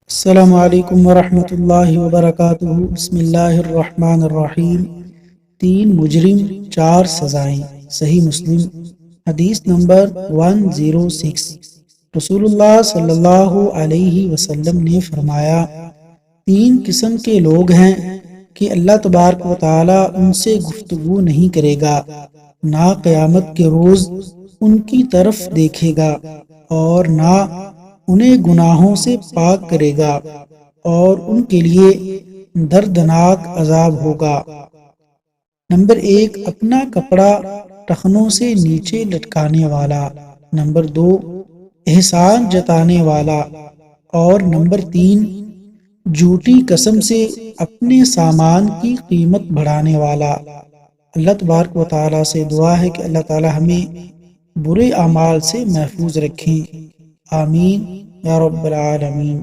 السلام علیکم ورحمۃ اللہ وبرکاتہ۔ بسم اللہ الرحمن الرحیم۔ 3 مجرم 4 سزائیں۔ صحیح مسلم حدیث نمبر 106۔ رسول اللہ صلی اللہ علیہ وسلم نے فرمایا، 3 قسم کے لوگ ہیں کہ اللہ تبارک و تعالی ان سے گفتگو نہیں کرے گا، نہ قیامت کے روز ان کی طرف دیکھے گا اور نہ انہیں گناہوں سے پاک کرے گا، اور ان کے لیے دردناک عذاب ہوگا۔ نمبر 1، اپنا کپڑا ٹخنوں سے نیچے لٹکانے والا۔ نمبر 2، احسان جتانے والا۔ اور نمبر 3، جھوٹی قسم سے اپنے سامان کی قیمت بڑھانے والا۔ اللہ تبارک و تعالیٰ سے دعا ہے کہ اللہ تعالیٰ ہمیں برے اعمال سے محفوظ رکھیں۔ آمین یا رب العالمین۔